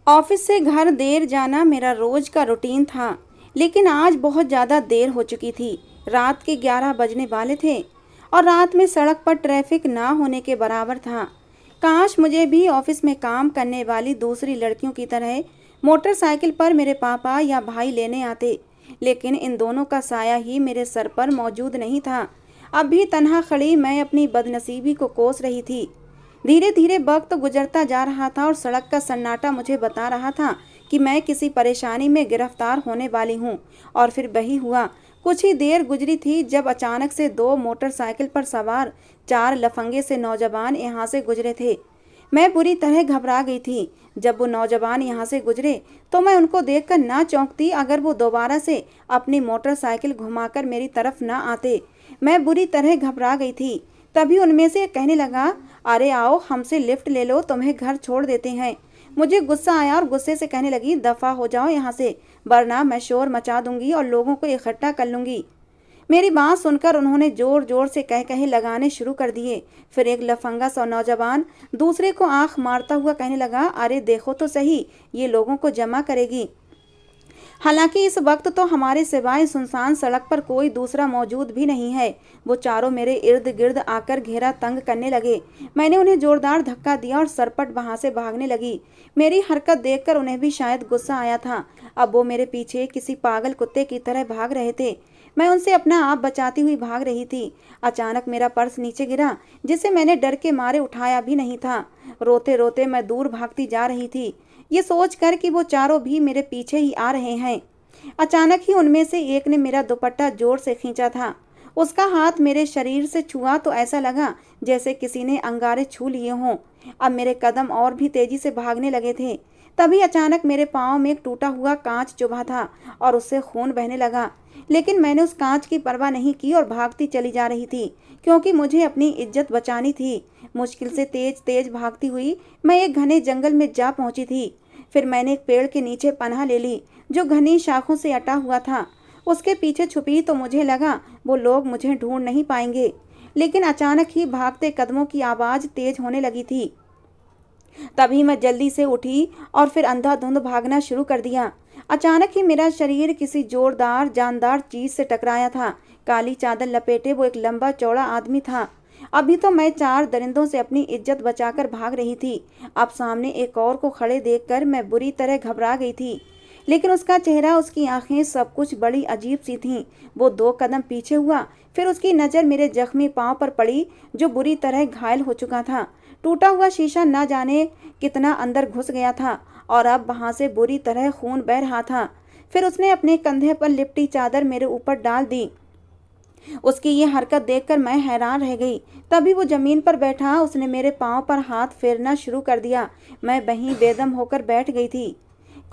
Office से घर देर जाना मेरा रोज का रूटीन था, लेकिन आज बहुत ज़्यादा देर हो चुकी थी। रात के 11 बजने वाले थे और रात में सड़क पर ट्रैफिक ना होने के बराबर था। काश मुझे भी ऑफिस में काम करने वाली दूसरी लड़कियों की तरह मोटरसाइकिल पर मेरे पापा या भाई लेने आते, लेकिन इन दोनों का साया ही मेरे सर पर मौजूद नहीं था। अब भी तन्हा खड़ी मैं अपनी बदनसीबी को कोस रही थी। धीरे धीरे वक्त गुजरता जा रहा था और सड़क का सन्नाटा मुझे बता रहा था कि मैं किसी परेशानी में गिरफ्तार होने वाली हूँ। और फिर वही हुआ। कुछ ही देर गुजरी थी जब अचानक से दो मोटरसाइकिल पर सवार चार लफंगे से नौजवान यहाँ से गुजरे थे। मैं बुरी तरह घबरा गई थी। जब वो नौजवान यहाँ से गुजरे तो मैं उनको देखकर ना चौंकती अगर वो दोबारा से अपनी मोटरसाइकिल घुमाकर मेरी तरफ ना आते। मैं बुरी तरह घबरा गई थी। तभी उनमें से एक कहने लगा, अरे आओ हमसे लिफ्ट ले लो, तुम्हें घर छोड़ देते हैं। मुझे गुस्सा आया और गुस्से से कहने लगी, दफा हो जाओ यहाँ से, वरना मैं शोर मचा दूंगी और लोगों को इकट्ठा कर लूंगी। मेरी बात सुनकर उन्होंने जोर जोर से कह कहे लगाने शुरू कर दिए। फिर एक लफंगा सा नौजवान दूसरे को आंख मारता हुआ कहने लगा, अरे देखो तो सही, ये लोगों को जमा करेगी। हालांकि इस वक्त तो हमारे सिवाय सुनसान सड़क पर कोई दूसरा मौजूद भी नहीं है। वो चारों मेरे इर्द गिर्द आकर घेरा तंग करने लगे। मैंने उन्हें जोरदार धक्का दिया और सरपट वहां से भागने लगी। मेरी हरकत देखकर उन्हें भी शायद गुस्सा आया था। अब वो मेरे पीछे किसी पागल कुत्ते की तरह भाग रहे थे। मैं उनसे अपना आप बचाती हुई भाग रही थी। अचानक मेरा पर्स नीचे गिरा, जिसे मैंने डर के मारे उठाया भी नहीं था। रोते रोते मैं दूर भागती जा रही थी, ये सोचकर कि वो चारों भी मेरे पीछे ही आ रहे हैं। अचानक ही उनमें से एक ने मेरा दुपट्टा जोर से खींचा था। उसका हाथ मेरे शरीर से छुआ तो ऐसा लगा जैसे किसी ने अंगारे छू लिए हों। अब मेरे कदम और भी तेजी से भागने लगे थे। तभी अचानक मेरे पाँव में एक टूटा हुआ कांच चुभा था और उससे खून बहने लगा। लेकिन मैंने उस कांच की परवाह नहीं की और भागती चली जा रही थी, क्योंकि मुझे अपनी इज्जत बचानी थी। मुश्किल से तेज तेज भागती हुई मैं एक घने जंगल में जा पहुंची थी। फिर मैंने एक पेड़ के नीचे पनाह ले ली, जो घनी शाखों से अटा हुआ था। उसके पीछे छुपी तो मुझे लगा वो लोग मुझे ढूंढ नहीं पाएंगे। लेकिन अचानक ही भागते कदमों की आवाज़ तेज होने लगी थी। तभी मैं जल्दी से उठी और फिर अंधाधुंध भागना शुरू कर दिया। अचानक ही मेरा शरीर किसी जोरदार जानदार चीज से टकराया था। काली चादर लपेटे वो एक लंबा चौड़ा आदमी था। अभी तो मैं चार दरिंदों से अपनी इज्जत बचाकर भाग रही थी। अब सामने एक और को खड़े देखकर मैं बुरी तरह घबरा गई थी। लेकिन उसका चेहरा, उसकी आंखें, सब कुछ बड़ी अजीब सी थीं। वो दो कदम पीछे हुआ, फिर उसकी नज़र मेरे जख्मी पांव पर पड़ी, जो बुरी तरह घायल हो चुका था। टूटा हुआ शीशा न जाने कितना अंदर घुस गया था और अब वहां से बुरी तरह खून बह रहा था। फिर उसने अपने कंधे पर लिपटी चादर मेरे ऊपर डाल दी। उसकी ये हरकत देखकर मैं हैरान रह गई। तभी वो जमीन पर बैठा, उसने मेरे पांव पर हाथ फेरना शुरू कर दिया। मैं वहीं बेदम होकर बैठ गई थी।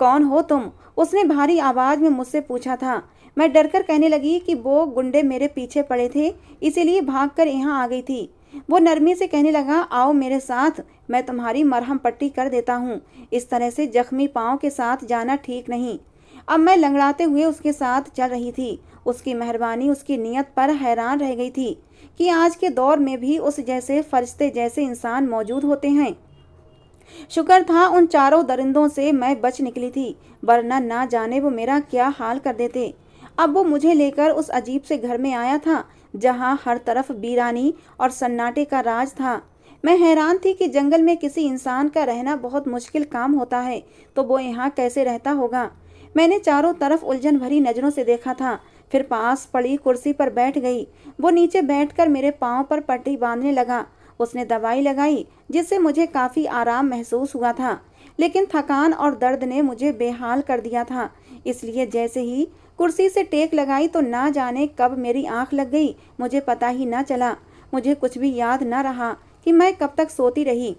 कौन हो तुम? उसने भारी आवाज में मुझसे पूछा था। मैं डरकर कहने लगी कि वो गुंडे मेरे पीछे पड़े थे, इसीलिए भागकर यहाँ आ गई थी। वो नरमी से कहने लगा, आओ मेरे साथ, मैं तुम्हारी मरहम पट्टी कर देता हूँ। इस तरह से जख्मी पाँव के साथ जाना ठीक नहीं। अब मैं लंगड़ाते हुए उसके साथ चल रही थी। उसकी मेहरबानी, उसकी नीयत पर हैरान रह गई थी कि आज के दौर में भी उस जैसे फरिश्ते जैसे इंसान मौजूद होते हैं। शुक्र था उन चारों दरिंदों से मैं बच निकली थी, वरना ना जाने वो मेरा क्या हाल कर देते। अब वो मुझे लेकर उस अजीब से घर में आया था, जहाँ हर तरफ वीरानी और सन्नाटे का राज था। मैं हैरान थी कि जंगल में किसी इंसान का रहना बहुत मुश्किल काम होता है, तो वो यहाँ कैसे रहता होगा। मैंने चारों तरफ उलझन भरी नजरों से देखा था, फिर पास पड़ी कुर्सी पर बैठ गई। वो नीचे बैठकर मेरे पाँव पर पट्टी बांधने लगा। उसने दवाई लगाई, जिससे मुझे काफ़ी आराम महसूस हुआ था, लेकिन थकान और दर्द ने मुझे बेहाल कर दिया था। इसलिए जैसे ही कुर्सी से टेक लगाई तो ना जाने कब मेरी आंख लग गई, मुझे पता ही ना चला। मुझे कुछ भी याद ना रहा कि मैं कब तक सोती रही।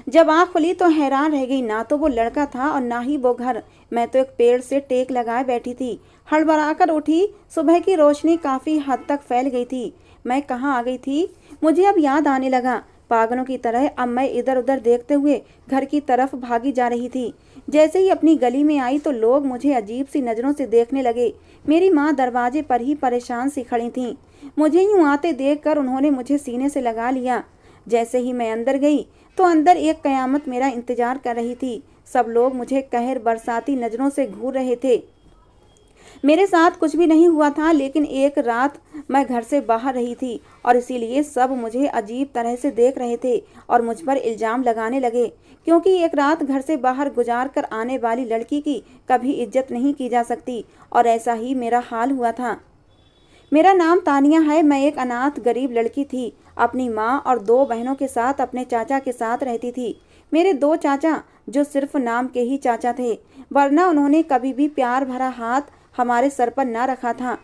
जब आँख खुली तो हैरान रह गई, ना तो वो लड़का था और ना ही वो घर। मैं तो एक पेड़ से टेक लगाए बैठी थी। हड़बड़ाकर उठी। सुबह की रोशनी काफ़ी हद तक फैल गई थी। मैं कहाँ आ गई थी, मुझे अब याद आने लगा। पागलों की तरह अब मैं इधर उधर देखते हुए घर की तरफ भागी जा रही थी। जैसे ही अपनी गली में आई तो लोग मुझे अजीब सी नज़रों से देखने लगे। मेरी माँ दरवाजे पर ही परेशान सी खड़ी थीं। मुझे यूँ आते देखकर उन्होंने मुझे सीने से लगा लिया। जैसे ही मैं अंदर गई तो अंदर एक कयामत मेरा इंतजार कर रही थी। सब लोग मुझे कहर बरसाती नज़रों से घूर रहे थे। मेरे साथ कुछ भी नहीं हुआ था, लेकिन एक रात मैं घर से बाहर रही थी और इसीलिए सब मुझे अजीब तरह से देख रहे थे और मुझ पर इल्ज़ाम लगाने लगे, क्योंकि एक रात घर से बाहर गुजार कर आने वाली लड़की की कभी इज्जत नहीं की जा सकती। और ऐसा ही मेरा हाल हुआ था। मेरा नाम तानिया है। मैं एक अनाथ गरीब लड़की थी। अपनी माँ और 2 बहनों के साथ अपने चाचा के साथ रहती थी। मेरे 2 चाचा जो सिर्फ नाम के ही चाचा थे, वरना उन्होंने कभी भी प्यार भरा हाथ हमारे सर पर ना रखा था।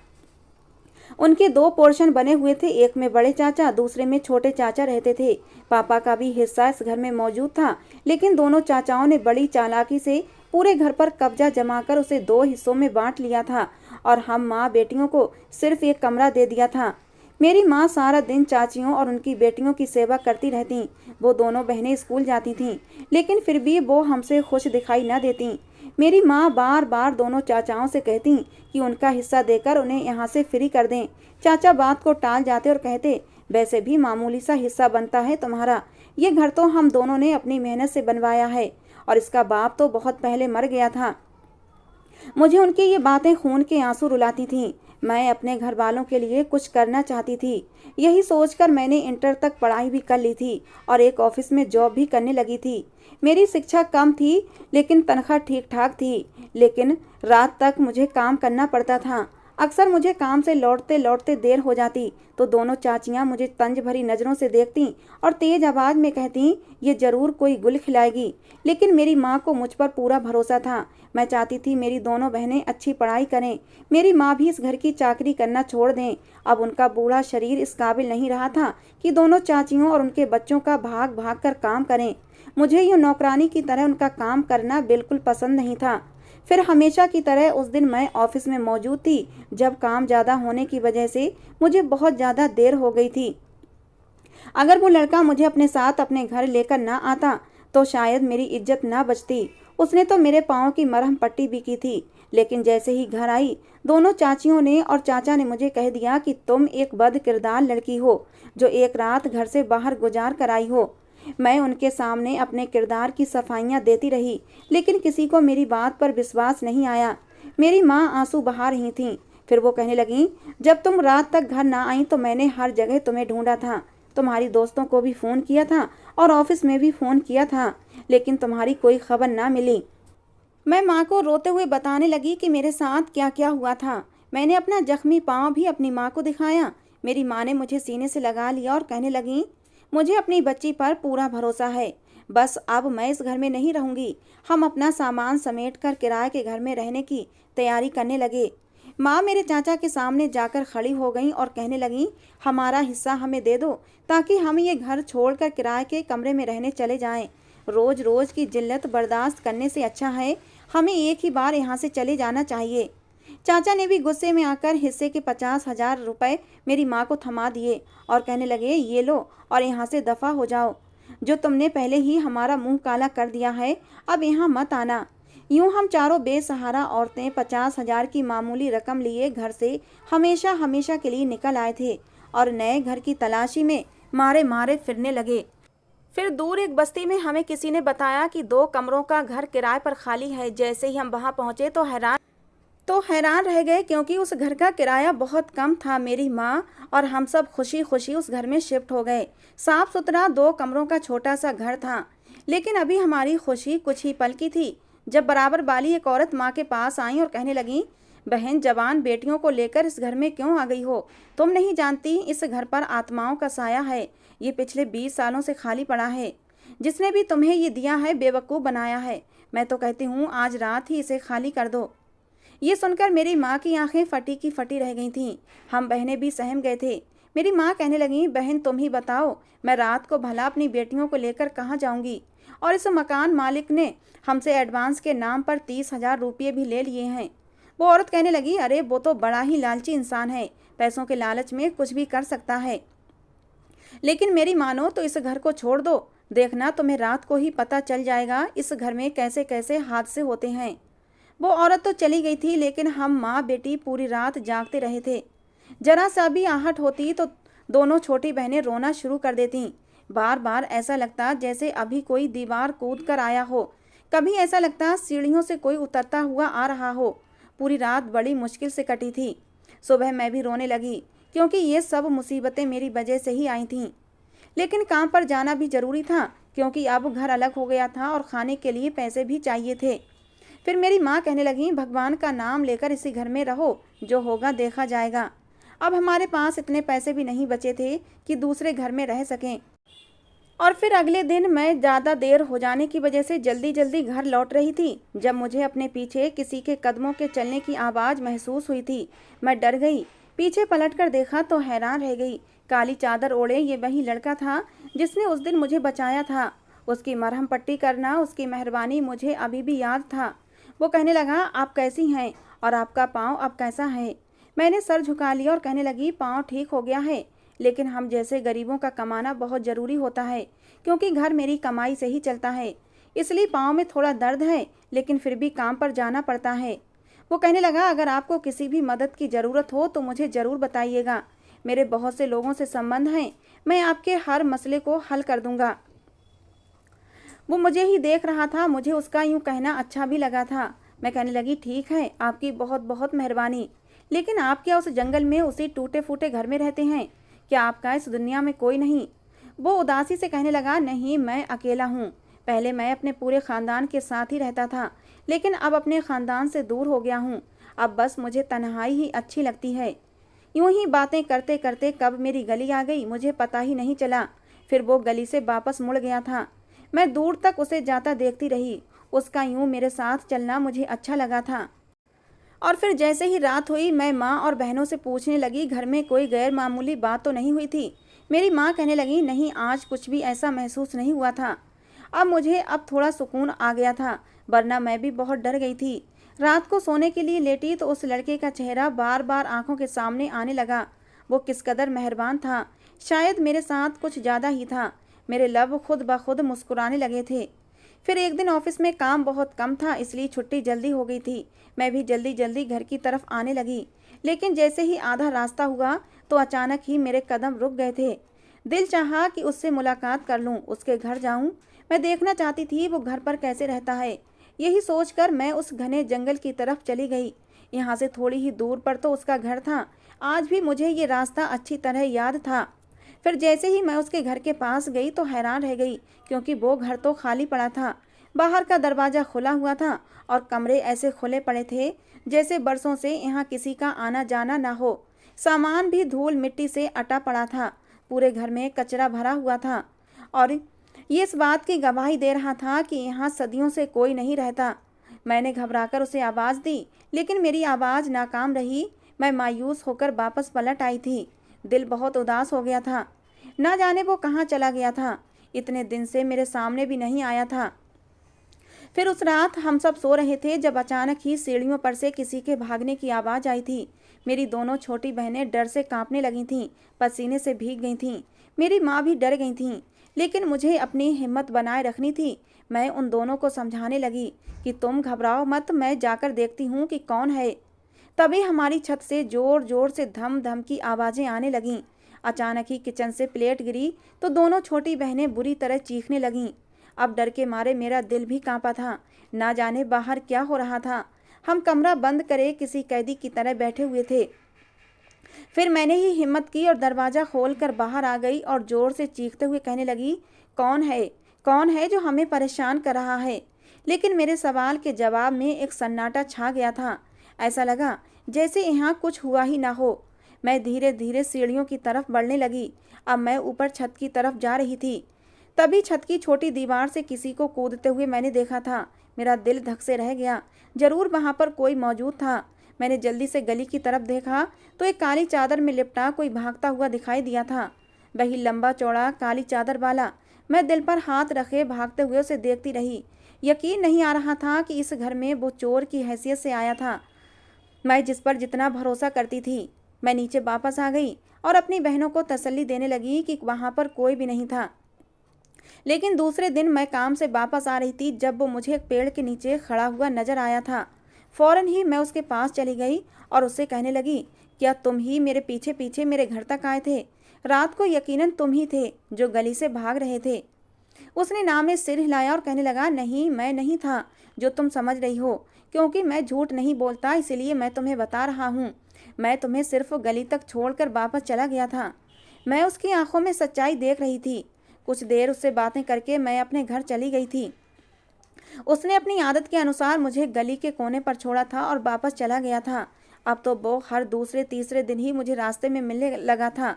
उनके 2 पोर्शन बने हुए थे, एक में बड़े चाचा, दूसरे में छोटे चाचा रहते थे। पापा का भी हिस्सा इस घर में मौजूद था, लेकिन दोनों चाचाओं ने बड़ी चालाकी से पूरे घर पर कब्जा जमाकर उसे 2 हिस्सों में बांट लिया था और हम माँ बेटियों को सिर्फ एक कमरा दे दिया था। मेरी माँ सारा दिन चाचियों और उनकी बेटियों की सेवा करती रहती। वो दोनों बहनें स्कूल जाती थीं, लेकिन फिर भी वो हमसे खुश दिखाई न देती। मेरी माँ बार बार दोनों चाचाओं से कहती कि उनका हिस्सा देकर उन्हें यहाँ से फ्री कर दें। चाचा बात को टाल जाते और कहते, वैसे भी मामूली सा हिस्सा बनता है तुम्हारा, ये घर तो हम दोनों ने अपनी मेहनत से बनवाया है और इसका बाप तो बहुत पहले मर गया था। मुझे उनकी ये बातें खून के आंसू रुलाती थीं। मैं अपने घर वालों के लिए कुछ करना चाहती थी। यही सोचकर मैंने इंटर तक पढ़ाई भी कर ली थी और एक ऑफिस में जॉब भी करने लगी थी। मेरी शिक्षा कम थी, लेकिन तनख्वाह ठीक ठाक थी। लेकिन रात तक मुझे काम करना पड़ता था। अक्सर मुझे काम से लौटते लौटते देर हो जाती तो दोनों चाचियाँ मुझे तंज भरी नज़रों से देखती और तेज आवाज़ में कहती, ये ज़रूर कोई गुल खिलाएगी। लेकिन मेरी माँ को मुझ पर पूरा भरोसा था। मैं चाहती थी मेरी दोनों बहनें अच्छी पढ़ाई करें। मेरी माँ भी इस घर की चाकरी करना छोड़ दें। अब उनका बूढ़ा शरीर इस काबिल नहीं रहा था कि दोनों चाचियों और उनके बच्चों का भाग भाग कर काम करें। मुझे यूँ नौकरानी की तरह उनका काम करना बिल्कुल पसंद नहीं था। फिर हमेशा की तरह उस दिन मैं ऑफिस में मौजूद थी, जब काम ज़्यादा होने की वजह से मुझे बहुत ज़्यादा देर हो गई थी। अगर वो लड़का मुझे अपने साथ अपने घर लेकर ना आता तो शायद मेरी इज्जत ना बचती। उसने तो मेरे पाँव की मरहम पट्टी भी की थी। लेकिन जैसे ही घर आई, दोनों चाचियों ने और चाचा ने मुझे कह दिया कि तुम एक बद किरदार लड़की हो जो एक रात घर से बाहर गुजार कर आई हो। मैं उनके सामने अपने किरदार की सफाइयाँ देती रही, लेकिन किसी को मेरी बात पर विश्वास नहीं आया। मेरी माँ आंसू बहा रही थीं। फिर वो कहने लगीं, जब तुम रात तक घर ना आई तो मैंने हर जगह तुम्हें ढूंढा था। तुम्हारी दोस्तों को भी फ़ोन किया था और ऑफिस में भी फ़ोन किया था, लेकिन तुम्हारी कोई खबर ना मिली। मैं माँ को रोते हुए बताने लगी कि मेरे साथ क्या क्या हुआ था। मैंने अपना जख्मी पाँव भी अपनी माँ को दिखाया। मेरी माँ ने मुझे सीने से लगा लिया और कहने लगी, मुझे अपनी बच्ची पर पूरा भरोसा है। बस अब मैं इस घर में नहीं रहूँगी। हम अपना सामान समेट कर किराए के घर में रहने की तैयारी करने लगे। माँ मेरे चाचा के सामने जाकर खड़ी हो गई और कहने लगी, हमारा हिस्सा हमें दे दो ताकि हम ये घर छोड़कर किराए के कमरे में रहने चले जाएं। रोज़ रोज़ की जिल्लत बर्दाश्त करने से अच्छा है हमें एक ही बार यहाँ से चले जाना चाहिए। चाचा ने भी गुस्से में आकर हिस्से के 50,000 रुपये मेरी माँ को थमा दिए और कहने लगे, ये लो और यहाँ से दफ़ा हो जाओ। जो तुमने पहले ही हमारा मुंह काला कर दिया है, अब यहाँ मत आना। यूँ हम चारों बेसहारा औरतें 50,000 की मामूली रकम लिए घर से हमेशा हमेशा के लिए निकल आए थे और नए घर की तलाशी में मारे मारे फिरने लगे। फिर दूर एक बस्ती में हमें किसी ने बताया कि 2 कमरों का घर किराए पर खाली है। जैसे ही हम वहाँ पहुँचे तो हैरान रह गए, क्योंकि उस घर का किराया बहुत कम था। मेरी माँ और हम सब खुशी खुशी उस घर में शिफ्ट हो गए। साफ सुथरा 2 कमरों का छोटा सा घर था। लेकिन अभी हमारी खुशी कुछ ही पल की थी जब बराबर वाली एक औरत माँ के पास आई और कहने लगी, बहन जवान बेटियों को लेकर इस घर में क्यों आ गई हो? तुम नहीं जानती इस घर पर आत्माओं का साया है। ये पिछले 20 सालों से खाली पड़ा है। जिसने भी तुम्हें ये दिया है बेवकूफ़ बनाया है। मैं तो कहती हूँ आज रात ही इसे खाली कर दो। ये सुनकर मेरी माँ की आंखें फटी की फटी रह गई थीं। हम बहनें भी सहम गए थे। मेरी माँ कहने लगी, बहन तुम ही बताओ, मैं रात को भला अपनी बेटियों को लेकर कहाँ जाऊँगी? और इस मकान मालिक ने हमसे एडवांस के नाम पर 30,000 रुपये भी ले लिए हैं। वो औरत कहने लगी, अरे वो तो बड़ा ही लालची इंसान है, पैसों के लालच में कुछ भी कर सकता है। लेकिन मेरी मानो तो इस घर को छोड़ दो। देखना तुम्हें रात को ही पता चल जाएगा इस घर में कैसे कैसे हादसे होते हैं। वो औरत तो चली गई थी, लेकिन हम माँ बेटी पूरी रात जागते रहे थे। जरा सा भी आहट होती तो दोनों छोटी बहनें रोना शुरू कर देतीं। बार बार ऐसा लगता जैसे अभी कोई दीवार कूद कर आया हो, कभी ऐसा लगता सीढ़ियों से कोई उतरता हुआ आ रहा हो। पूरी रात बड़ी मुश्किल से कटी थी। सुबह मैं भी रोने लगी, क्योंकि ये सब मुसीबतें मेरी वजह से ही आई थीं। लेकिन काम पर जाना भी जरूरी था, क्योंकि अब घर अलग हो गया था और खाने के लिए पैसे भी चाहिए थे। फिर मेरी माँ कहने लगी, भगवान का नाम लेकर इसी घर में रहो, जो होगा देखा जाएगा। अब हमारे पास इतने पैसे भी नहीं बचे थे कि दूसरे घर में रह सकें। और फिर अगले दिन मैं ज़्यादा देर हो जाने की वजह से जल्दी जल्दी घर लौट रही थी, जब मुझे अपने पीछे किसी के कदमों के चलने की आवाज़ महसूस हुई थी। मैं डर गई, पीछे पलटकर देखा तो हैरान रह गई। काली चादर ओढ़े ये वही लड़का था जिसने उस दिन मुझे बचाया था। उसकी मरहम पट्टी करना, उसकी मेहरबानी मुझे अभी भी याद था। वो कहने लगा, आप कैसी हैं और आपका पाँव अब कैसा है? मैंने सर झुका लिया और कहने लगी, पाँव ठीक हो गया है, लेकिन हम जैसे गरीबों का कमाना बहुत ज़रूरी होता है, क्योंकि घर मेरी कमाई से ही चलता है। इसलिए पाँव में थोड़ा दर्द है, लेकिन फिर भी काम पर जाना पड़ता है। वो कहने लगा, अगर आपको किसी भी मदद की ज़रूरत हो तो मुझे ज़रूर बताइएगा। मेरे बहुत से लोगों से संबंध हैं, मैं आपके हर मसले को हल कर दूंगा। वो मुझे ही देख रहा था, मुझे उसका यूँ कहना अच्छा भी लगा था। मैं कहने लगी, ठीक है, आपकी बहुत बहुत मेहरबानी, लेकिन आप क्या उस जंगल में उसी टूटे फूटे घर में रहते हैं? क्या आपका इस दुनिया में कोई नहीं? वो उदासी से कहने लगा, नहीं, मैं अकेला हूँ। पहले मैं अपने पूरे ख़ानदान के साथ ही रहता था, लेकिन अब अपने ख़ानदान से दूर हो गया हूँ। अब बस मुझे तन्हाई ही अच्छी लगती है। यूं ही बातें करते करते कब मेरी गली आ गई मुझे पता ही नहीं चला। फिर वो गली से वापस मुड़ गया था। मैं दूर तक उसे जाता देखती रही। उसका यूं मेरे साथ चलना मुझे अच्छा लगा था। और फिर जैसे ही रात हुई, मैं माँ और बहनों से पूछने लगी, घर में कोई गैर मामूली बात तो नहीं हुई थी? मेरी माँ कहने लगी, नहीं, आज कुछ भी ऐसा महसूस नहीं हुआ था। अब थोड़ा सुकून आ गया था, वरना मैं भी बहुत डर गई थी। रात को सोने के लिए लेटी तो उस लड़के का चेहरा बार बार आंखों के सामने आने लगा। वो किस कदर मेहरबान था, शायद मेरे साथ कुछ ज़्यादा ही था। मेरे लब खुद ब खुद मुस्कुराने लगे थे। फिर एक दिन ऑफिस में काम बहुत कम था, इसलिए छुट्टी जल्दी हो गई थी। मैं भी जल्दी जल्दी घर की तरफ आने लगी, लेकिन जैसे ही आधा रास्ता हुआ तो अचानक ही मेरे कदम रुक गए थे। दिल चाहा कि उससे मुलाकात कर लूं, उसके घर जाऊं। मैं देखना चाहती थी वो घर पर कैसे रहता है। यही सोचकर मैं उस घने जंगल की तरफ चली गई। यहाँ से थोड़ी ही दूर पर तो उसका घर था। आज भी मुझे ये रास्ता अच्छी तरह याद था। फिर जैसे ही मैं उसके घर के पास गई तो हैरान रह गई, क्योंकि वो घर तो खाली पड़ा था। बाहर का दरवाज़ा खुला हुआ था और कमरे ऐसे खुले पड़े थे जैसे बरसों से यहाँ किसी का आना जाना ना हो। सामान भी धूल मिट्टी से अटा पड़ा था। पूरे घर में कचरा भरा हुआ था और ये इस बात की गवाही दे रहा था कि यहाँ सदियों से कोई नहीं रहता। मैंने घबराकर उसे आवाज़ दी, लेकिन मेरी आवाज़ नाकाम रही। मैं मायूस होकर वापस पलट आई थी। दिल बहुत उदास हो गया था। ना जाने वो कहाँ चला गया था। इतने दिन से मेरे सामने भी नहीं आया था। फिर उस रात हम सब सो रहे थे जब अचानक ही सीढ़ियों पर से किसी के भागने की आवाज़ आई थी। मेरी दोनों छोटी बहनें डर से कांपने लगी थीं, पसीने से भीग गई थीं। मेरी माँ भी डर गई थीं, लेकिन मुझे अपनी हिम्मत बनाए रखनी थी। मैं उन दोनों को समझाने लगी कि तुम घबराओ मत, मैं जाकर देखती हूँ कि कौन है। तभी हमारी छत से जोर जोर से धम धम की आवाज़ें आने लगीं। अचानक ही किचन से प्लेट गिरी तो दोनों छोटी बहनें बुरी तरह चीखने लगीं। अब डर के मारे मेरा दिल भी कांपा था। ना जाने बाहर क्या हो रहा था। हम कमरा बंद करे किसी कैदी की तरह बैठे हुए थे। फिर मैंने ही हिम्मत की और दरवाज़ा खोलकर बाहर आ गई और ज़ोर से चीखते हुए कहने लगी, कौन है, कौन है जो हमें परेशान कर रहा है? लेकिन मेरे सवाल के जवाब में एक सन्नाटा छा गया था। ऐसा लगा जैसे यहाँ कुछ हुआ ही ना हो। मैं धीरे धीरे सीढ़ियों की तरफ बढ़ने लगी। अब मैं ऊपर छत की तरफ जा रही थी। तभी छत की छोटी दीवार से किसी को कूदते हुए मैंने देखा था। मेरा दिल धक से रह गया। जरूर वहाँ पर कोई मौजूद था। मैंने जल्दी से गली की तरफ देखा तो एक काली चादर में लिपटा कोई भागता हुआ दिखाई दिया था। वही लंबा चौड़ा काली चादर वाला। मैं दिल पर हाथ रखे भागते हुए उसे देखती रही। यकीन नहीं आ रहा था कि इस घर में वो चोर की हैसियत से आया था, मैं जिस पर जितना भरोसा करती थी। मैं नीचे वापस आ गई और अपनी बहनों को तसल्ली देने लगी कि वहाँ पर कोई भी नहीं था। लेकिन दूसरे दिन मैं काम से वापस आ रही थी जब वो मुझे एक पेड़ के नीचे खड़ा हुआ नजर आया था। फौरन ही मैं उसके पास चली गई और उससे कहने लगी, क्या तुम ही मेरे पीछे पीछे मेरे घर तक आए थे? रात को यकीनन तुम ही थे जो गली से भाग रहे थे। उसने ना में सिर हिलाया और कहने लगा, नहीं, मैं नहीं था जो तुम समझ रही हो, क्योंकि मैं झूठ नहीं बोलता, इसलिए मैं तुम्हें बता रहा हूँ। मैं तुम्हें सिर्फ गली तक छोड़कर वापस चला गया था। मैं उसकी आंखों में सच्चाई देख रही थी। कुछ देर उससे बातें करके मैं अपने घर चली गई थी। उसने अपनी आदत के अनुसार मुझे गली के कोने पर छोड़ा था और वापस चला गया था। अब तो वो हर दूसरे तीसरे दिन ही मुझे रास्ते में मिलने लगा था।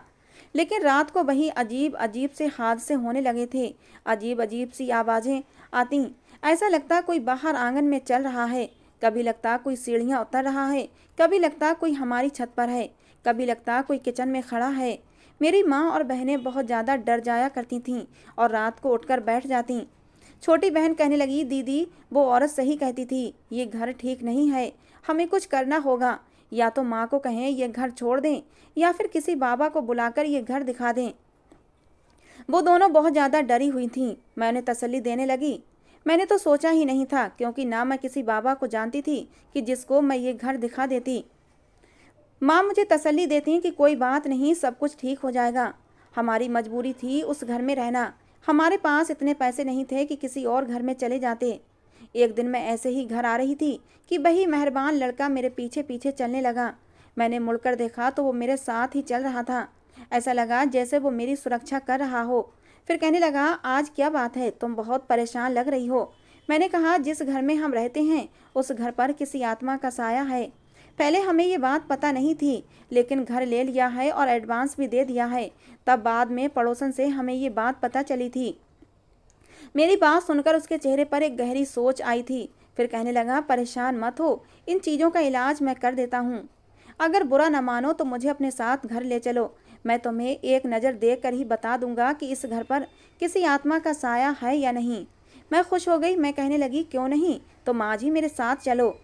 लेकिन रात को वही अजीब अजीब से हादसे होने लगे थे। अजीब अजीब सी आवाज़ें आती। ऐसा लगता कोई बाहर आंगन में चल रहा है, कभी लगता कोई सीढ़ियाँ उतर रहा है, कभी लगता कोई हमारी छत पर है, कभी लगता कोई किचन में खड़ा है। मेरी माँ और बहनें बहुत ज़्यादा डर जाया करती थीं और रात को उठकर बैठ जातीं। छोटी बहन कहने लगी, दीदी वो औरत सही कहती थी, ये घर ठीक नहीं है, हमें कुछ करना होगा। या तो माँ को कहें ये घर छोड़ दें या फिर किसी बाबा को बुलाकर ये घर दिखा दें। वो दोनों बहुत ज़्यादा डरी हुई थीं। मैं उन्हें तसल्ली देने लगी। मैंने तो सोचा ही नहीं था, क्योंकि ना मैं किसी बाबा को जानती थी कि जिसको मैं ये घर दिखा देती। माँ मुझे तसल्ली देती कि कोई बात नहीं, सब कुछ ठीक हो जाएगा। हमारी मजबूरी थी उस घर में रहना। हमारे पास इतने पैसे नहीं थे कि किसी और घर में चले जाते। एक दिन मैं ऐसे ही घर आ रही थी कि वही मेहरबान लड़का मेरे पीछे पीछे चलने लगा। मैंने मुड़कर देखा तो वो मेरे साथ ही चल रहा था। ऐसा लगा जैसे वो मेरी सुरक्षा कर रहा हो। फिर कहने लगा, आज क्या बात है, तुम बहुत परेशान लग रही हो। मैंने कहा, जिस घर में हम रहते हैं उस घर पर किसी आत्मा का साया है। पहले हमें ये बात पता नहीं थी, लेकिन घर ले लिया है और एडवांस भी दे दिया है। तब बाद में पड़ोसन से हमें ये बात पता चली थी। मेरी बात सुनकर उसके चेहरे पर एक गहरी सोच आई थी। फिर कहने लगा, परेशान मत हो, इन चीज़ों का इलाज मैं कर देता हूँ। अगर बुरा न मानो तो मुझे अपने साथ घर ले चलो। मैं तुम्हें एक नज़र देख कर ही बता दूंगा कि इस घर पर किसी आत्मा का साया है या नहीं। मैं खुश हो गई। मैं कहने लगी, क्यों नहीं, तुम आज ही मेरे साथ चलो।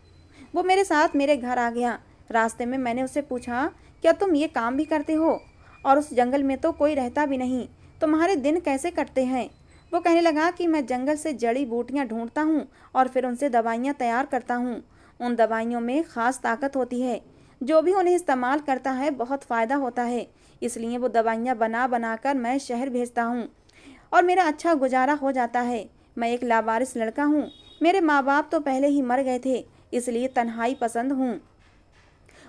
वो मेरे साथ मेरे घर आ गया। रास्ते में मैंने उससे पूछा, क्या तुम ये काम भी करते हो? और उस जंगल में तो कोई रहता भी नहीं, तुम्हारे दिन कैसे कटते हैं? वो कहने लगा कि मैं जंगल से जड़ी बूटियाँ ढूंढता हूँ और फिर उनसे दवाइयाँ तैयार करता हूँ। उन दवाइयों में ख़ास ताकत होती है। जो भी उन्हें इस्तेमाल करता है बहुत फ़ायदा होता है। इसलिए वो दवाइयाँ बना बना कर मैं शहर भेजता हूँ और मेरा अच्छा गुजारा हो जाता है। मैं एक लावारिस लड़का हूँ। मेरे माँ बाप तो पहले ही मर गए थे, इसलिए तन्हाई पसंद हूँ।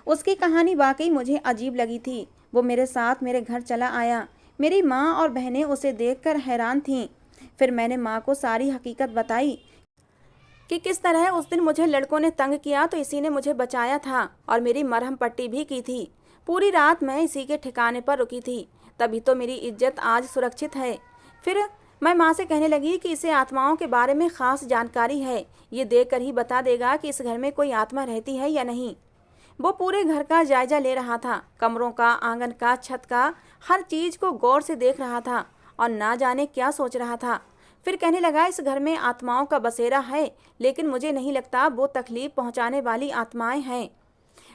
उसकी कहानी वाकई मुझे अजीब लगी थी। वो मेरे साथ मेरे घर चला आया। मेरी माँ और बहनें उसे देखकर हैरान थीं। फिर मैंने माँ को सारी हकीकत बताई कि किस तरह उस दिन मुझे लड़कों ने तंग किया तो इसी ने मुझे बचाया था और मेरी मरहम पट्टी भी की थी। पूरी रात मैं इसी के ठिकाने पर रुकी थी, तभी तो मेरी इज्जत आज सुरक्षित है। फिर मैं माँ से कहने लगी कि इसे आत्माओं के बारे में ख़ास जानकारी है, ये देख कर ही बता देगा कि इस घर में कोई आत्मा रहती है या नहीं। वो पूरे घर का जायजा ले रहा था, कमरों का, आंगन का, छत का, हर चीज़ को गौर से देख रहा था और ना जाने क्या सोच रहा था। फिर कहने लगा, इस घर में आत्माओं का बसेरा है, लेकिन मुझे नहीं लगता वो तकलीफ पहुंचाने वाली आत्माएं हैं।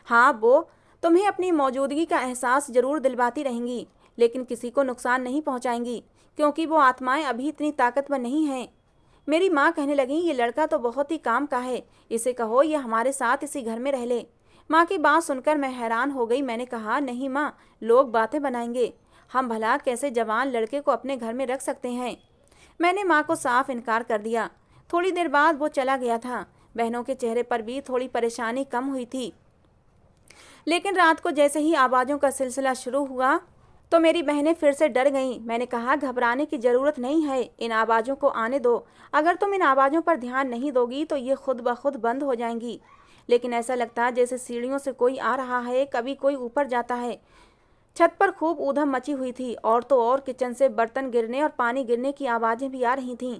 हाँ, वो तुम्हें अपनी मौजूदगी का एहसास जरूर दिलवाती रहेंगी, लेकिन किसी को नुकसान नहीं पहुंचाएंगी, क्योंकि वो आत्माएं अभी इतनी ताकतवर नहीं हैं। मेरी माँ कहने लगी, ये लड़का तो बहुत ही काम का है, इसे कहो ये हमारे साथ इसी घर में रह ले। माँ की बात सुनकर मैं हैरान हो गई। मैंने कहा, नहीं माँ, लोग बातें बनाएंगे, हम भला कैसे जवान लड़के को अपने घर में रख सकते हैं। मैंने माँ को साफ इनकार कर दिया। थोड़ी देर बाद वो चला गया था। बहनों के चेहरे पर भी थोड़ी परेशानी कम हुई थी, लेकिन रात को जैसे ही आवाज़ों का सिलसिला शुरू हुआ तो मेरी बहनें फिर से डर गईं। मैंने कहा, घबराने की ज़रूरत नहीं है, इन आवाज़ों को आने दो। अगर तुम इन आवाज़ों पर ध्यान नहीं दोगी तो ये खुद ब खुद बंद हो जाएंगी। लेकिन ऐसा लगता जैसे सीढ़ियों से कोई आ रहा है, कभी कोई ऊपर जाता है। छत पर खूब ऊधम मची हुई थी और तो और किचन से बर्तन गिरने और पानी गिरने की आवाज़ें भी आ रही थीं।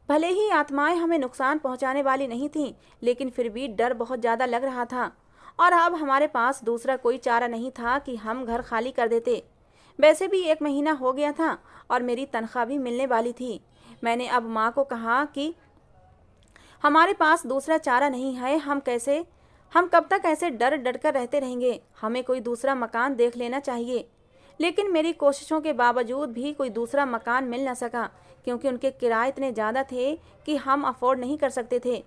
भले ही आत्माएं हमें नुकसान पहुंचाने वाली नहीं थीं, लेकिन फिर भी डर बहुत ज़्यादा लग रहा था। और अब हमारे पास दूसरा कोई चारा नहीं था कि हम घर खाली कर देते। वैसे भी 1 महीना हो गया था और मेरी तनख्वाह भी मिलने वाली थी। मैंने अब माँ को कहा कि हमारे पास दूसरा चारा नहीं है, हम कब तक ऐसे डर डर कर रहते रहेंगे, हमें कोई दूसरा मकान देख लेना चाहिए। लेकिन मेरी कोशिशों के बावजूद भी कोई दूसरा मकान मिल न सका, क्योंकि उनके किराए इतने ज़्यादा थे कि हम अफोर्ड नहीं कर सकते थे।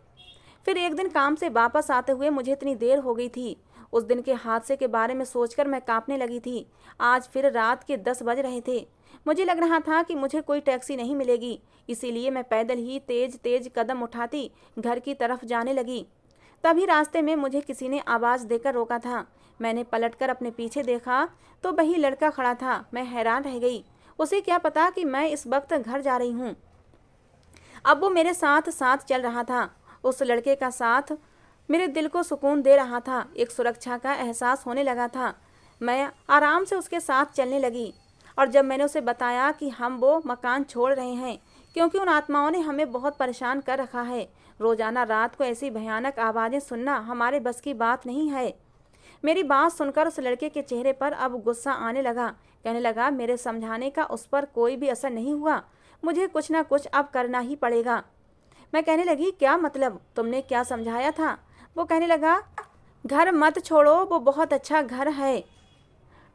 फिर एक दिन काम से वापस आते हुए मुझे इतनी देर हो गई थी, उस दिन के हादसे के बारे में सोचकर मैं कांपने लगी थी। आज फिर रात के 10 बज रहे थे। मुझे लग रहा था कि मुझे कोई टैक्सी नहीं मिलेगी, इसीलिए मैं पैदल ही तेज तेज कदम उठाती घर की तरफ जाने लगी। तभी रास्ते में मुझे किसी ने आवाज़ देकर रोका था। मैंने पलटकर अपने पीछे देखा तो वही लड़का खड़ा था। मैं हैरान रह गई। उसे क्या पता कि मैं इस वक्त घर जा रही हूँ। अब वो मेरे साथ साथ चल रहा था। उस लड़के का साथ मेरे दिल को सुकून दे रहा था। एक सुरक्षा का एहसास होने लगा था। मैं आराम से उसके साथ चलने लगी और जब मैंने उसे बताया कि हम वो मकान छोड़ रहे हैं क्योंकि उन आत्माओं ने हमें बहुत परेशान कर रखा है। रोजाना रात को ऐसी भयानक आवाज़ें सुनना हमारे बस की बात नहीं है। मेरी बात सुनकर उस लड़के के चेहरे पर अब गुस्सा आने लगा। कहने लगा, मेरे समझाने का उस पर कोई भी असर नहीं हुआ, मुझे कुछ ना कुछ अब करना ही पड़ेगा। मैं कहने लगी, क्या मतलब, तुमने क्या समझाया था? वो कहने लगा, घर मत छोड़ो, वो बहुत अच्छा घर है,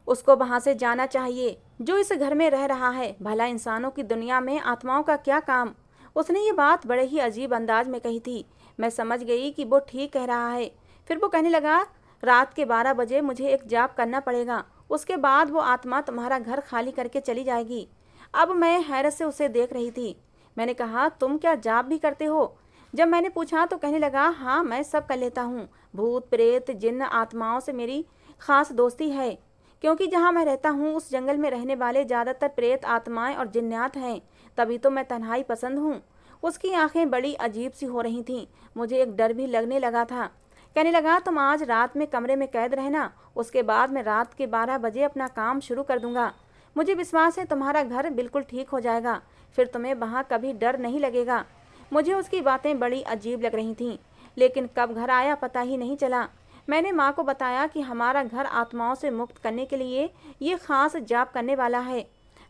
उसको वहाँ से जाना चाहिए जो इस घर में रह रहा है। भला इंसानों की दुनिया में आत्माओं का क्या काम? उसने ये बात बड़े ही अजीब अंदाज में कही थी। मैं समझ गई कि वो ठीक कह रहा है। फिर वो कहने लगा, रात के 12 बजे मुझे एक जाप करना पड़ेगा, उसके बाद वो आत्मा तुम्हारा घर खाली करके चली जाएगी। अब मैं हैरत से उसे देख रही थी। मैंने कहा, तुम क्या जाप भी करते हो? जब मैंने पूछा तो कहने लगा, हाँ मैं सब कर लेता हूँ। भूत प्रेत जिन्न आत्माओं से मेरी खास दोस्ती है, क्योंकि जहाँ मैं रहता हूँ उस जंगल में रहने वाले ज़्यादातर प्रेत आत्माएं और जिन्नात हैं, तभी तो मैं तन्हाई पसंद हूँ। उसकी आंखें बड़ी अजीब सी हो रही थीं। मुझे एक डर भी लगने लगा था। कहने लगा, तुम आज रात में कमरे में कैद रहना, उसके बाद मैं रात के 12 बजे अपना काम शुरू कर दूंगा। मुझे विश्वास है तुम्हारा घर बिल्कुल ठीक हो जाएगा, फिर तुम्हें वहाँ कभी डर नहीं लगेगा। मुझे उसकी बातें बड़ी अजीब लग रही थीं, लेकिन कब घर आया पता ही नहीं चला। मैंने माँ को बताया कि हमारा घर आत्माओं से मुक्त करने के लिए ये खास जाप करने वाला है।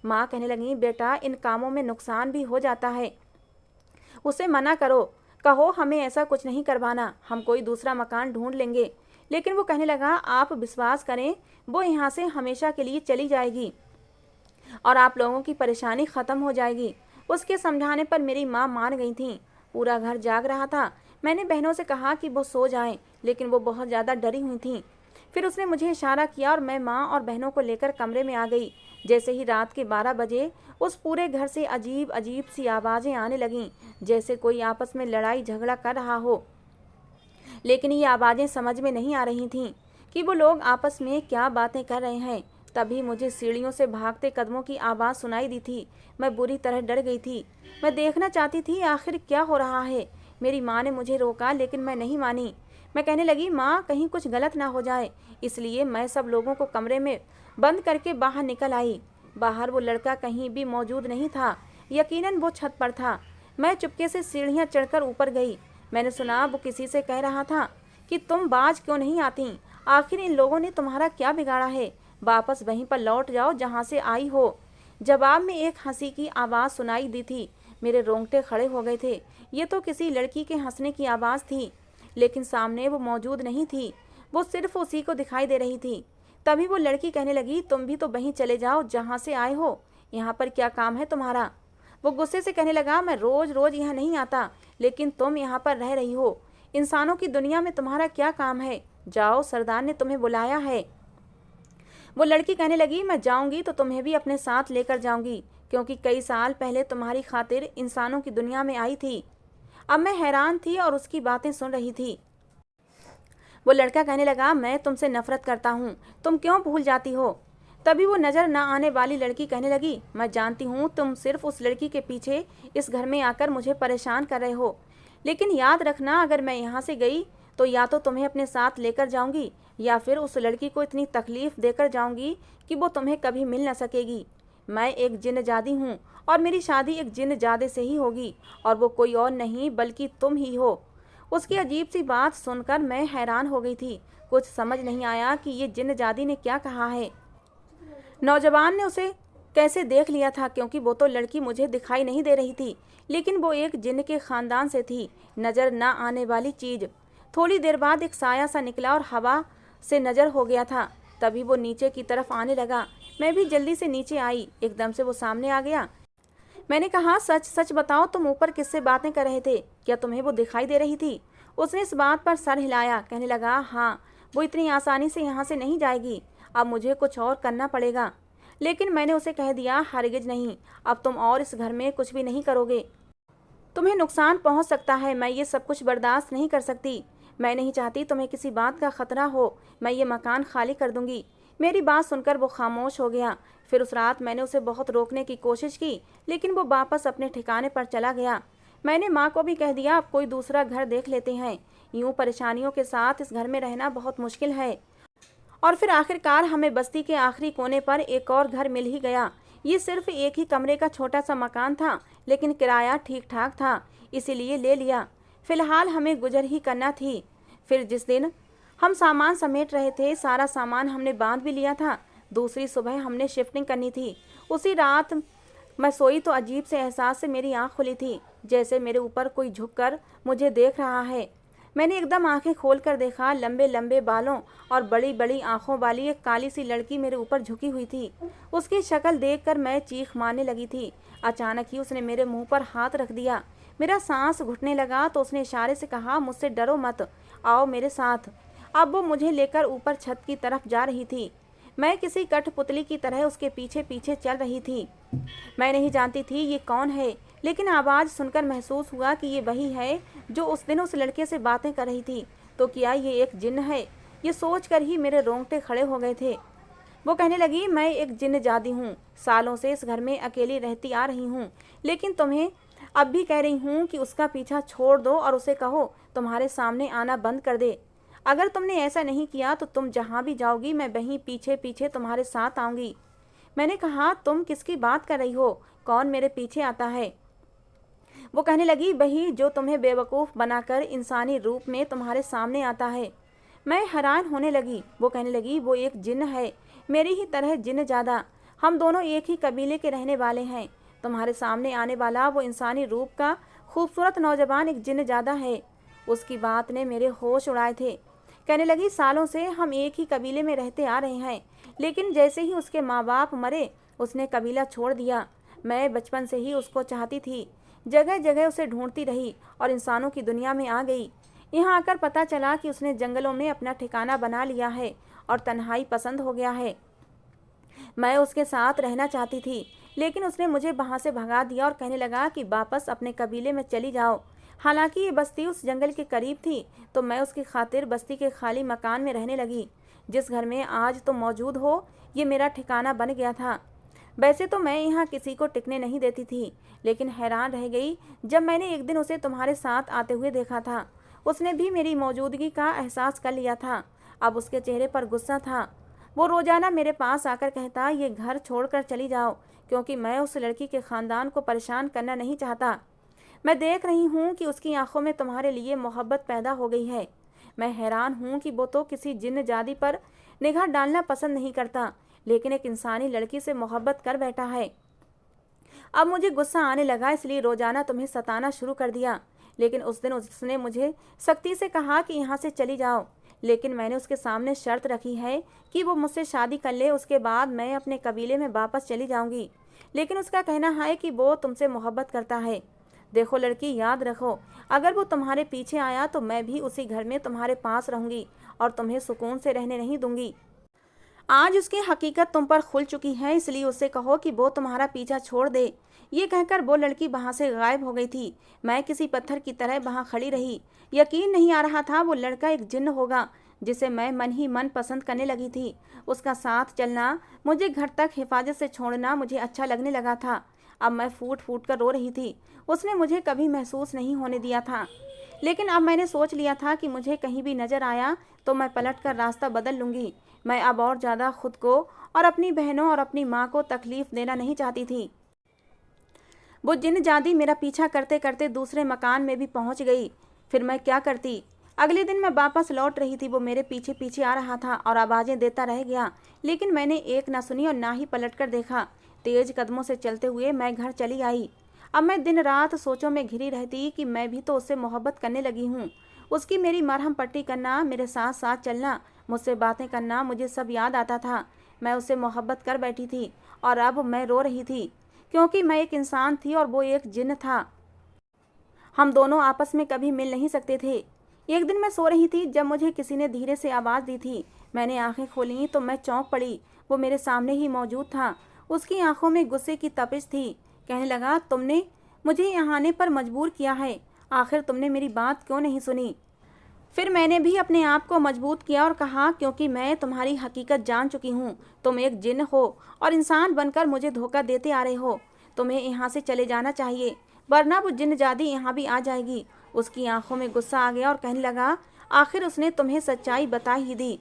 माँ कहने लगी, बेटा इन कामों में नुकसान भी हो जाता है, उसे मना करो, कहो हमें ऐसा कुछ नहीं करवाना, हम कोई दूसरा मकान ढूंढ लेंगे। लेकिन वो कहने लगा, आप विश्वास करें, वो यहाँ से हमेशा के लिए चली जाएगी और आप लोगों की परेशानी ख़त्म हो जाएगी। उसके समझाने पर मेरी माँ मान गई थी। पूरा घर जाग रहा था। मैंने बहनों से कहा कि वो सो जाएं, लेकिन वो बहुत ज़्यादा डरी हुई थीं। फिर उसने मुझे इशारा किया और मैं माँ और बहनों को लेकर कमरे में आ गई। जैसे ही रात के 12 बजे उस पूरे घर से अजीब अजीब सी आवाज़ें आने लगीं, जैसे कोई आपस में लड़ाई झगड़ा कर रहा हो। लेकिन ये आवाज़ें समझ में नहीं आ रही थीं कि वो लोग आपस में क्या बातें कर रहे हैं। तभी मुझे सीढ़ियों से भागते कदमों की आवाज़ सुनाई दी थी। मैं बुरी तरह डर गई थी। मैं देखना चाहती थी आखिर क्या हो रहा है। मेरी माँ ने मुझे रोका, लेकिन मैं नहीं मानी। मैं कहने लगी, माँ कहीं कुछ गलत ना हो जाए, इसलिए मैं सब लोगों को कमरे में बंद करके बाहर निकल आई। बाहर वो लड़का कहीं भी मौजूद नहीं था। यकीनन वो छत पर था। मैं चुपके से सीढ़ियाँ चढ़कर ऊपर गई। मैंने सुना वो किसी से कह रहा था कि तुम बाज क्यों नहीं आती, आखिर इन लोगों ने तुम्हारा क्या बिगाड़ा है, वापस वहीं पर लौट जाओ जहाँ से आई हो। जवाब में एक हंसी की आवाज़ सुनाई दी थी। मेरे रोंगटे खड़े हो गए थे। ये तो किसी लड़की के हंसने की आवाज़ थी, लेकिन सामने वो मौजूद नहीं थी, वो सिर्फ उसी को दिखाई दे रही थी। तभी वो लड़की कहने लगी, तुम भी तो वहीं चले जाओ जहाँ से आए हो, यहाँ पर क्या काम है तुम्हारा? वो गुस्से से कहने लगा, मैं रोज़ रोज़ यहाँ नहीं आता, लेकिन तुम यहाँ पर रह रही हो, इंसानों की दुनिया में तुम्हारा क्या काम है? जाओ, सरदार ने तुम्हें बुलाया है। वो लड़की कहने लगी, मैं जाऊंगी तो तुम्हें भी अपने साथ लेकर जाऊंगी, क्योंकि कई साल पहले तुम्हारी खातिर इंसानों की दुनिया में आई थी। अब मैं हैरान थी और उसकी बातें सुन रही थी। वो लड़का कहने लगा, मैं तुमसे नफरत करता हूँ, तुम क्यों भूल जाती हो? तभी वो नज़र न आने वाली लड़की कहने लगी, मैं जानती हूँ तुम सिर्फ उस लड़की के पीछे इस घर में आकर मुझे परेशान कर रहे हो, लेकिन याद रखना, अगर मैं यहाँ से गई तो या तो तुम्हें अपने साथ लेकर जाऊंगी या फिर उस लड़की को इतनी तकलीफ देकर जाऊंगी कि वो तुम्हें कभी मिल न सकेगी। मैं एक जिन्नजादी हूँ और मेरी शादी एक जिन्नजादे से ही होगी, और वो कोई और नहीं बल्कि तुम ही हो। उसकी अजीब सी बात सुनकर मैं हैरान हो गई थी। कुछ समझ नहीं आया कि ये जिन्नजादी ने क्या कहा है। नौजवान ने उसे कैसे देख लिया था, क्योंकि वो तो लड़की मुझे दिखाई नहीं दे रही थी, लेकिन वो एक जिन्न के खानदान से थी, नज़र ना आने वाली चीज़। थोड़ी देर बाद एक साया सा निकला और हवा से नज़र हो गया था। तभी वो नीचे की तरफ आने लगा। मैं भी जल्दी से नीचे आई। एकदम से वो सामने आ गया। मैंने कहा, सच सच बताओ, तुम ऊपर किससे बातें कर रहे थे? क्या तुम्हें वो दिखाई दे रही थी? उसने इस बात पर सर हिलाया। कहने लगा, हाँ, वो इतनी आसानी से यहाँ से नहीं जाएगी, अब मुझे कुछ और करना पड़ेगा। लेकिन मैंने उसे कह दिया, हरगिज नहीं, अब तुम और इस घर में कुछ भी नहीं करोगे। तुम्हें नुकसान पहुंच सकता है, मैं ये सब कुछ बर्दाश्त नहीं कर सकती। मैं नहीं चाहती तुम्हें किसी बात का खतरा हो, मैं ये मकान खाली कर दूंगी। मेरी बात सुनकर वो खामोश हो गया। फिर उस रात मैंने उसे बहुत रोकने की कोशिश की, लेकिन वो वापस अपने ठिकाने पर चला गया। मैंने माँ को भी कह दिया, अब कोई दूसरा घर देख लेते हैं, यूं परेशानियों के साथ इस घर में रहना बहुत मुश्किल है। और फिर आखिरकार हमें बस्ती के आखिरी कोने पर एक और घर मिल ही गया। ये सिर्फ एक ही कमरे का छोटा सा मकान था, लेकिन किराया ठीक ठाक था, इसीलिए ले लिया। फिलहाल हमें गुजर ही करना थी। फिर जिस दिन हम सामान समेट रहे थे, सारा सामान हमने बांध भी लिया था। दूसरी सुबह हमने शिफ्टिंग करनी थी। उसी रात मैं सोई तो अजीब से एहसास से मेरी आँख खुली थी, जैसे मेरे ऊपर कोई झुककर मुझे देख रहा है। मैंने एकदम आंखें खोलकर देखा, लंबे लंबे बालों और बड़ी बड़ी आंखों वाली एक काली सी लड़की मेरे ऊपर झुकी हुई थी। उसकी शक्ल देखकर मैं चीख मारने लगी थी। अचानक ही उसने मेरे मुंह पर हाथ रख दिया। मेरा सांस घुटने लगा तो उसने इशारे से कहा, मुझसे डरो मत, आओ मेरे साथ। अब वो मुझे लेकर ऊपर छत की तरफ जा रही थी। मैं किसी कठपुतली की तरह उसके पीछे पीछे चल रही थी। मैं नहीं जानती थी ये कौन है, लेकिन आवाज़ सुनकर महसूस हुआ कि ये वही है जो उस दिन उस लड़के से बातें कर रही थी। तो क्या ये एक जिन्न है? ये सोचकर ही मेरे रोंगटे खड़े हो गए थे। वो कहने लगी, मैं एक जिन्न जादी हूँ, सालों से इस घर में अकेली रहती आ रही हूँ, लेकिन तुम्हें अब भी कह रही हूँ कि उसका पीछा छोड़ दो और उसे कहो तुम्हारे सामने आना बंद कर दे। अगर तुमने ऐसा नहीं किया तो तुम जहाँ भी जाओगी मैं वहीं पीछे पीछे तुम्हारे साथ आऊँगी। मैंने कहा, तुम किसकी बात कर रही हो? कौन मेरे पीछे आता है? वो कहने लगी, वही जो तुम्हें बेवकूफ़ बनाकर इंसानी रूप में तुम्हारे सामने आता है। मैं हैरान होने लगी। वो कहने लगी, वो एक जिन्न है, मेरी ही तरह जिन्न ज़्यादा। हम दोनों एक ही कबीले के रहने वाले हैं। तुम्हारे सामने आने वाला वो इंसानी रूप का खूबसूरत नौजवान एक जिन्न ज़्यादा है। उसकी बात ने मेरे होश उड़ाए थे। कहने लगी, सालों से हम एक ही कबीले में रहते आ रहे हैं, लेकिन जैसे ही उसके माँ बाप मरे उसने कबीला छोड़ दिया। मैं बचपन से ही उसको चाहती थी, जगह जगह उसे ढूंढती रही और इंसानों की दुनिया में आ गई। यहाँ आकर पता चला कि उसने जंगलों में अपना ठिकाना बना लिया है और तन्हाई पसंद हो गया है। मैं उसके साथ रहना चाहती थी, लेकिन उसने मुझे वहाँ से भगा दिया और कहने लगा कि वापस अपने कबीले में चली जाओ। हालांकि ये बस्ती उस जंगल के करीब थी, तो मैं उसकी खातिर बस्ती के खाली मकान में रहने लगी। जिस घर में आज तुम मौजूद हो, ये मेरा ठिकाना बन गया था। वैसे तो मैं यहाँ किसी को टिकने नहीं देती थी, लेकिन हैरान रह गई जब मैंने एक दिन उसे तुम्हारे साथ आते हुए देखा था। उसने भी मेरी मौजूदगी का एहसास कर लिया था। अब उसके चेहरे पर गुस्सा था। वो रोजाना मेरे पास आकर कहता, ये घर छोड़कर चली जाओ, क्योंकि मैं उस लड़की के ख़ानदान को परेशान करना नहीं चाहता। मैं देख रही हूँ कि उसकी आंखों में तुम्हारे लिए मोहब्बत पैदा हो गई है। मैं हैरान हूँ कि वो तो किसी जिन्न जादी पर निगाह डालना पसंद नहीं करता, लेकिन एक इंसानी लड़की से मोहब्बत कर बैठा है। अब मुझे गुस्सा आने लगा, इसलिए रोजाना तुम्हें सताना शुरू कर दिया। लेकिन उस दिन उसने मुझे सख्ती से कहा कि यहाँ से चली जाओ, लेकिन मैंने उसके सामने शर्त रखी है कि वो मुझसे शादी कर ले, उसके बाद मैं अपने कबीले में वापस चली जाऊँगी। लेकिन उसका कहना है कि वो तुमसे मोहब्बत करता है। देखो लड़की, याद रखो, अगर वो तुम्हारे पीछे आया तो मैं भी उसी घर में तुम्हारे पास रहूँगी और तुम्हें सुकून से रहने नहीं दूंगी। आज उसकी हकीकत तुम पर खुल चुकी है, इसलिए उससे कहो कि वो तुम्हारा पीछा छोड़ दे। ये कहकर वो लड़की वहाँ से गायब हो गई थी। मैं किसी पत्थर की तरह वहाँ खड़ी रही। यकीन नहीं आ रहा था वो लड़का एक जिन्न होगा, जिसे मैं मन ही मन पसंद करने लगी थी। उसका साथ चलना, मुझे घर तक हिफाजत से छोड़ना मुझे अच्छा लगने लगा था। अब मैं फूट फूट कर रो रही थी। उसने मुझे कभी महसूस नहीं होने दिया था, लेकिन अब मैंने सोच लिया था कि मुझे कहीं भी नजर आया तो मैं पलट कर रास्ता बदल लूँगी। मैं अब और ज़्यादा खुद को और अपनी बहनों और अपनी माँ को तकलीफ़ देना नहीं चाहती थी। वो जिन्न जादी मेरा पीछा करते करते दूसरे मकान में भी पहुँच गई। फिर मैं क्या करती? अगले दिन मैं वापस लौट रही थी। वो मेरे पीछे पीछे आ रहा था और आवाज़ें देता रह गया, लेकिन मैंने एक ना सुनी और ना ही पलट कर देखा। तेज कदमों से चलते हुए मैं घर चली आई। अब मैं दिन रात सोचों में घिरी रहती कि मैं भी तो उससे मोहब्बत करने लगी हूँ। उसकी मेरी मरहम पट्टी करना, मेरे साथ साथ चलना, मुझसे बातें करना, मुझे सब याद आता था। मैं उससे मोहब्बत कर बैठी थी और अब मैं रो रही थी, क्योंकि मैं एक इंसान थी और वो एक जिन्न था। हम दोनों आपस में कभी मिल नहीं सकते थे। एक दिन मैं सो रही थी जब मुझे किसी ने धीरे से आवाज़ दी थी। मैंने आंखें खोली तो मैं चौंक पड़ी। वो मेरे सामने ही मौजूद था। उसकी आंखों में गुस्से की तपिश थी। कहने लगा, तुमने मुझे यहाँ आने पर मजबूर किया है। आखिर तुमने मेरी बात क्यों नहीं सुनी? फिर मैंने भी अपने आप को मजबूत किया और कहा, क्योंकि मैं तुम्हारी हकीकत जान चुकी हूँ। तुम एक जिन हो और इंसान बनकर मुझे धोखा देते आ रहे हो। तुम्हें यहाँ से चले जाना चाहिए, वरना वो जिन्नजादी यहाँ भी आ जाएगी। उसकी आंखों में गुस्सा आ गया और कहने लगा, आखिर उसने तुम्हें सच्चाई बता ही दी।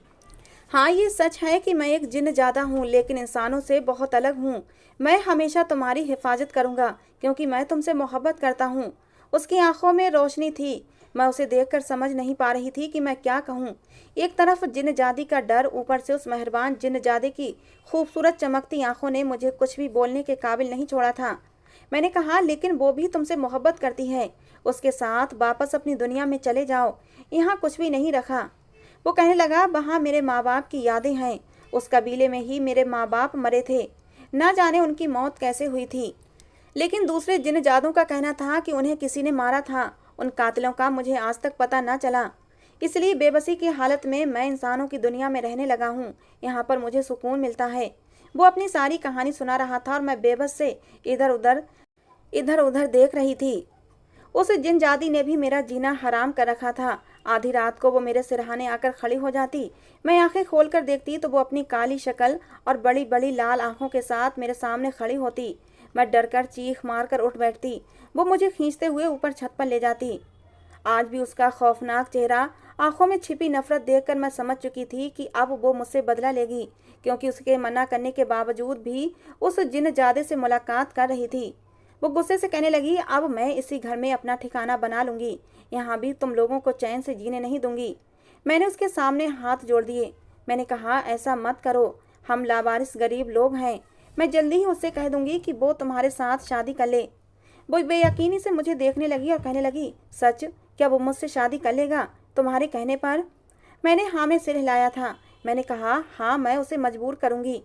हाँ, ये सच है कि मैं एक जिन्न ज़्यादा हूँ, लेकिन इंसानों से बहुत अलग हूँ। मैं हमेशा तुम्हारी हिफाजत करूँगा, क्योंकि मैं तुमसे मोहब्बत करता हूँ। उसकी आंखों में रोशनी थी। मैं उसे देखकर समझ नहीं पा रही थी कि मैं क्या कहूँ। एक तरफ जिन्नजादी का डर, ऊपर से उस मेहरबान जिन्नजादे की खूबसूरत चमकती आंखों ने मुझे कुछ भी बोलने के काबिल नहीं छोड़ा था। मैंने कहा, लेकिन वो भी तुमसे मोहब्बत करती है। उसके साथ वापस अपनी दुनिया में चले जाओ, यहाँ कुछ भी नहीं रखा। वो कहने लगा, वहाँ मेरे माँ बाप की यादें हैं। उस कबीले में ही मेरे माँ बाप मरे थे। ना जाने उनकी मौत कैसे हुई थी, लेकिन दूसरे जिन्नजादों का कहना था कि उन्हें किसी ने मारा था। उन कातिलों का मुझे आज तक पता न चला। इसलिए बेबसी की हालत में मैं इंसानों की दुनिया में रहने लगा हूँ। यहाँ पर मुझे सुकून मिलता है। वो अपनी सारी कहानी सुना रहा था और मैं बेबस से इधर उधर देख रही थी। उस जिन्नजादी ने भी मेरा जीना हराम कर रखा था। आधी रात को वो मेरे सिरहाने आकर खड़ी हो जाती। मैं आंखें खोलकर देखती तो वो अपनी काली शक्ल और बड़ी बड़ी लाल आंखों के साथ मेरे सामने खड़ी होती। मैं डरकर चीख मारकर उठ बैठती। वो मुझे खींचते हुए ऊपर छत पर ले जाती। आज भी उसका खौफनाक चेहरा, आंखों में छिपी नफरत देखकर मैं समझ चुकी थी कि अब वो मुझसे बदला लेगी, क्योंकि उसके मना करने के बावजूद भी उस जिन्नजादे से मुलाकात कर रही थी। वो गुस्से से कहने लगी, अब मैं इसी घर में अपना ठिकाना बना लूंगी। यहाँ भी तुम लोगों को चैन से जीने नहीं दूंगी। मैंने उसके सामने हाथ जोड़ दिए। मैंने कहा, ऐसा मत करो, हम लावारिस गरीब लोग हैं। मैं जल्दी ही उससे कह दूंगी कि वो तुम्हारे साथ शादी कर ले। वो बेयकीनी से मुझे देखने लगी और कहने लगी, सच? क्या वो मुझसे शादी कर लेगा तुम्हारे कहने पर? मैंने हाँ में सिर हिलाया था। मैंने कहा, हाँ, मैं उसे मजबूर करूंगी।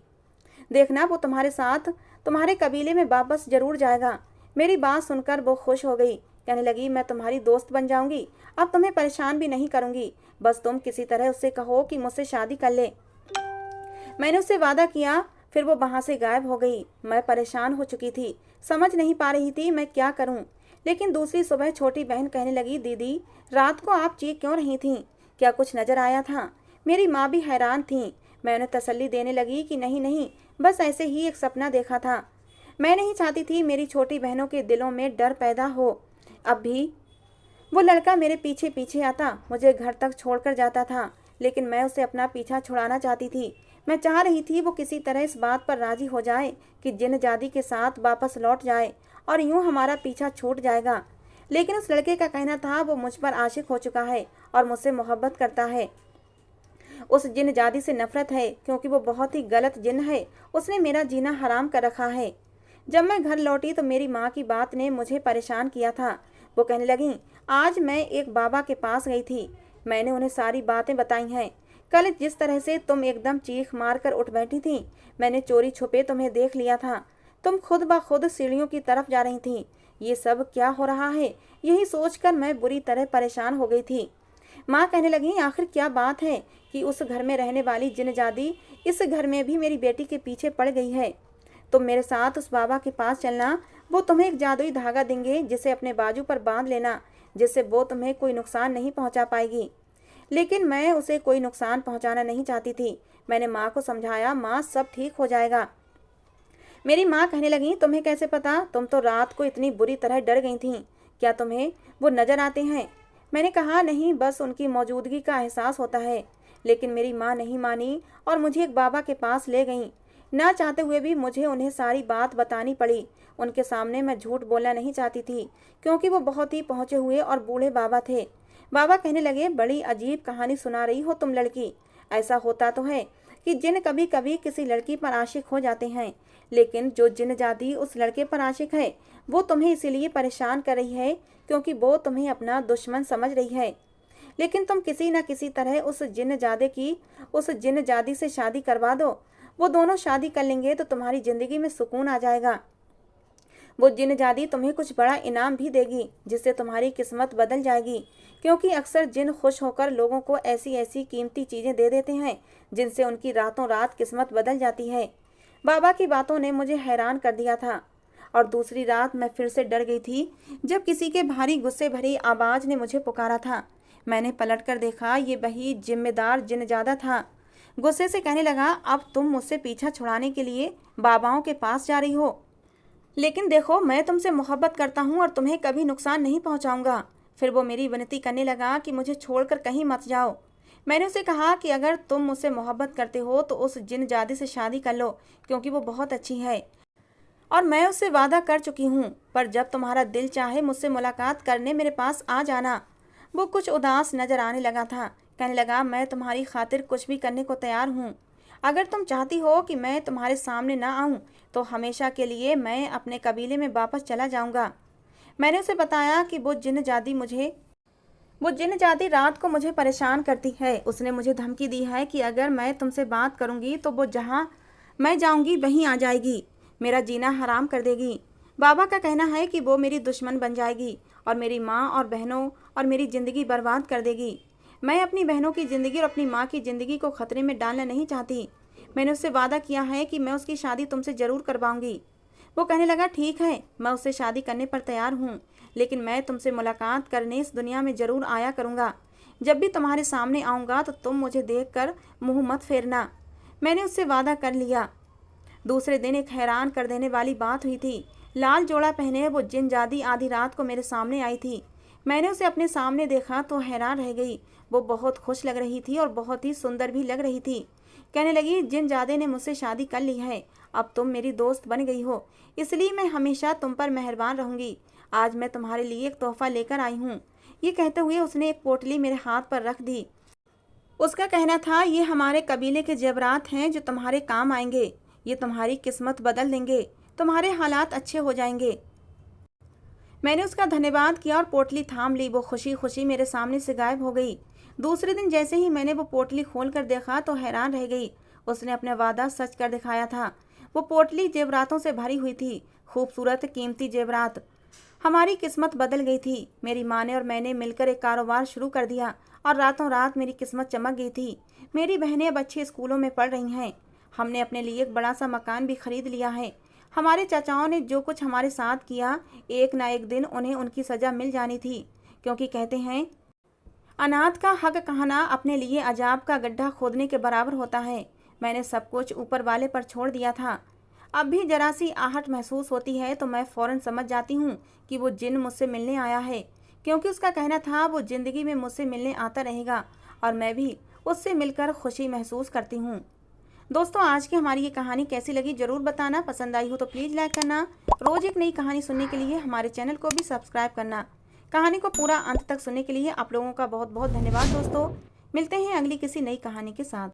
देखना, वो तुम्हारे साथ तुम्हारे कबीले में वापस जरूर जाएगा। मेरी बात सुनकर वो खुश हो गई। कहने लगी, मैं तुम्हारी दोस्त बन जाऊंगी। अब तुम्हें परेशान भी नहीं करूंगी। बस तुम किसी तरह उससे कहो कि मुझसे शादी कर ले। मैंने उससे वादा किया। फिर वो वहां से गायब हो गई। मैं परेशान हो चुकी थी, समझ नहीं पा रही थी मैं क्या करूं। लेकिन दूसरी सुबह छोटी बहन कहने लगी, दीदी, रात को आप चीख क्यों रही थीं? क्या कुछ नजर आया था? मेरी माँ भी हैरान थी। मैं उन्हें तसल्ली देने लगी कि नहीं नहीं, बस ऐसे ही एक सपना देखा था। मैं नहीं चाहती थी मेरी छोटी बहनों के दिलों में डर पैदा हो। अब भी वो लड़का मेरे पीछे पीछे आता, मुझे घर तक छोड़कर जाता था, लेकिन मैं उसे अपना पीछा छुड़ाना चाहती थी। मैं चाह रही थी वो किसी तरह इस बात पर राजी हो जाए कि जिन्नजादी के साथ वापस लौट जाए और यूं हमारा पीछा छूट जाएगा। लेकिन उस लड़के का कहना था वो मुझ पर आशिक हो चुका है और मुझसे मोहब्बत करता है। उस जिन्नजादी से नफरत है, क्योंकि वो बहुत ही गलत जिन्न है। उसने मेरा जीना हराम कर रखा है। जब मैं घर लौटी तो मेरी माँ की बात ने मुझे परेशान किया था। वो कहने लगी, आज मैं एक बाबा के पास गई थी। मैंने उन्हें सारी बातें बताई हैं। कल जिस तरह से तुम एकदम चीख मार कर उठ बैठी थी, मैंने चोरी छुपे तुम्हें देख लिया था। तुम खुद ब खुद सीढ़ियों की तरफ जा रही थी। ये सब क्या हो रहा है, यही सोचकर मैं बुरी तरह परेशान हो गई थी। माँ कहने लगी, आखिर क्या बात है कि उस घर में रहने वाली जिन्नजादी इस घर में भी मेरी बेटी के पीछे पड़ गई है। तुम मेरे साथ उस बाबा के पास चलना। वो तुम्हें एक जादुई धागा देंगे, जिसे अपने बाजू पर बांध लेना, जिससे वो तुम्हें कोई नुकसान नहीं पहुंचा पाएगी। लेकिन मैं उसे कोई नुकसान पहुंचाना नहीं चाहती थी। मैंने माँ को समझाया, माँ, सब ठीक हो जाएगा। मेरी माँ कहने लगी, तुम्हें कैसे पता? तुम तो रात को इतनी बुरी तरह डर गई थीं। क्या तुम्हें वो नजर आते हैं? मैंने कहा, नहीं, बस उनकी मौजूदगी का एहसास होता है। लेकिन मेरी माँ नहीं मानी और मुझे एक बाबा के पास ले गईं। ना चाहते हुए भी मुझे उन्हें सारी बात बतानी पड़ी। उनके सामने मैं झूठ बोलना नहीं चाहती थी, क्योंकि वो बहुत ही पहुंचे हुए और बूढ़े बाबा थे। बाबा कहने लगे, बड़ी अजीब कहानी सुना रही हो तुम लड़की। ऐसा होता तो है कि जिन कभी कभी किसी लड़की पर आशिक हो जाते हैं, लेकिन जो जिन्नजादी उस लड़के पर आशिक है, वो तुम्हें इसीलिए परेशान कर रही है क्योंकि वो तुम्हें अपना दुश्मन समझ रही है। लेकिन तुम किसी न किसी तरह उस जिन्नजादी से शादी करवा दो। वो दोनों शादी कर लेंगे तो तुम्हारी जिंदगी में सुकून आ जाएगा। वो जिनजादी तुम्हें कुछ बड़ा इनाम भी देगी जिससे तुम्हारी किस्मत बदल जाएगी, क्योंकि अक्सर जिन खुश होकर लोगों को ऐसी ऐसी कीमती चीज़ें दे देते हैं जिनसे उनकी रातों रात किस्मत बदल जाती है। बाबा की बातों ने मुझे हैरान कर दिया था और दूसरी रात मैं फिर से डर गई थी जब किसी के भारी गुस्से भरी आवाज़ ने मुझे पुकारा था। मैंने पलट कर देखा, ये वही जिम्मेदार जिनजादा था। गुस्से से कहने लगा, अब तुम मुझसे पीछा छुड़ाने के लिए बाबाओं के पास जा रही हो, लेकिन देखो मैं तुमसे मोहब्बत करता हूँ और तुम्हें कभी नुकसान नहीं पहुँचाऊँगा। फिर वो मेरी विनती करने लगा कि मुझे छोड़कर कहीं मत जाओ। मैंने उसे कहा कि अगर तुम मुझसे मोहब्बत करते हो तो उस जिनजादी से शादी कर लो, क्योंकि वो बहुत अच्छी है और मैं उससे वादा कर चुकी हूँ। पर जब तुम्हारा दिल चाहे मुझसे मुलाकात करने मेरे पास आ जाना। वो कुछ उदास नजर आने लगा था। कहने लगा, मैं तुम्हारी खातिर कुछ भी करने को तैयार हूँ। अगर तुम चाहती हो कि मैं तुम्हारे सामने ना आऊँ तो हमेशा के लिए मैं अपने कबीले में वापस चला जाऊँगा। मैंने उसे बताया कि वो जिन रात को मुझे परेशान करती है। उसने मुझे धमकी दी है कि अगर मैं तुमसे बात करूँगी तो वो जहाँ मैं जाऊँगी वहीं आ जाएगी, मेरा जीना हराम कर देगी। बाबा का कहना है कि वो मेरी दुश्मन बन जाएगी और मेरी माँ और बहनों और मेरी ज़िंदगी बर्बाद कर देगी। मैं अपनी बहनों की ज़िंदगी और अपनी माँ की ज़िंदगी को खतरे में डालना नहीं चाहती। मैंने उससे वादा किया है कि मैं उसकी शादी तुमसे ज़रूर करवाऊंगी। वो कहने लगा, ठीक है, मैं उससे शादी करने पर तैयार हूँ, लेकिन मैं तुमसे मुलाकात करने इस दुनिया में ज़रूर आया करूँगा। जब भी तुम्हारे सामने आऊँगा तो तुम मुझे देखकर मुँह मत फेरना। मैंने उससे वादा कर लिया। दूसरे दिन एक हैरान कर देने वाली बात हुई थी। लाल जोड़ा पहने वो जिनजादी आधी रात को मेरे सामने आई थी। मैंने उसे अपने सामने देखा तो हैरान रह गई। वो बहुत खुश लग रही थी और बहुत ही सुंदर भी लग रही थी। कहने लगी, जिनजादे ने मुझसे शादी कर ली है, अब तुम मेरी दोस्त बन गई हो, इसलिए मैं हमेशा तुम पर मेहरबान रहूंगी। आज मैं तुम्हारे लिए एक तोहफा लेकर आई हूँ। ये कहते हुए उसने एक पोटली मेरे हाथ पर रख दी। उसका कहना था, ये हमारे कबीले के जेवरात हैं जो तुम्हारे काम आएंगे। ये तुम्हारी किस्मत बदल देंगे, तुम्हारे हालात अच्छे हो जाएंगे। मैंने उसका धन्यवाद किया और पोटली थाम ली। वो खुशी खुशी मेरे सामने से गायब हो गई। दूसरे दिन जैसे ही मैंने वो पोटली खोल कर देखा तो हैरान रह गई। उसने अपना वादा सच कर दिखाया था। वो पोटली जेवरातों से भरी हुई थी, खूबसूरत कीमती जेवरात। हमारी किस्मत बदल गई थी। मेरी माँ ने और मैंने मिलकर एक कारोबार शुरू कर दिया और रातों रात मेरी किस्मत चमक गई थी। मेरी बहनें अब अच्छे स्कूलों में पढ़ रही हैं। हमने अपने लिए एक बड़ा सा मकान भी खरीद लिया है। हमारे चाचाओं ने जो कुछ हमारे साथ किया, एक ना एक दिन उन्हें उनकी सज़ा मिल जानी थी, क्योंकि कहते हैं अनाथ का हक कहना अपने लिए अजाब का गड्ढा खोदने के बराबर होता है। मैंने सब कुछ ऊपर वाले पर छोड़ दिया था। अब भी जरा सी आहट महसूस होती है तो मैं फ़ौरन समझ जाती हूँ कि वो जिन मुझसे मिलने आया है, क्योंकि उसका कहना था वो ज़िंदगी में मुझसे मिलने आता रहेगा और मैं भी उससे मिलकर खुशी महसूस करती हूँ। दोस्तों, आज की हमारी ये कहानी कैसी लगी ज़रूर बताना। पसंद आई हो तो प्लीज़ लाइक करना। रोज़ एक नई कहानी सुनने के लिए हमारे चैनल को भी सब्सक्राइब करना। कहानी को पूरा अंत तक सुनने के लिए आप लोगों का बहुत बहुत धन्यवाद। दोस्तों, मिलते हैं अगली किसी नई कहानी के साथ।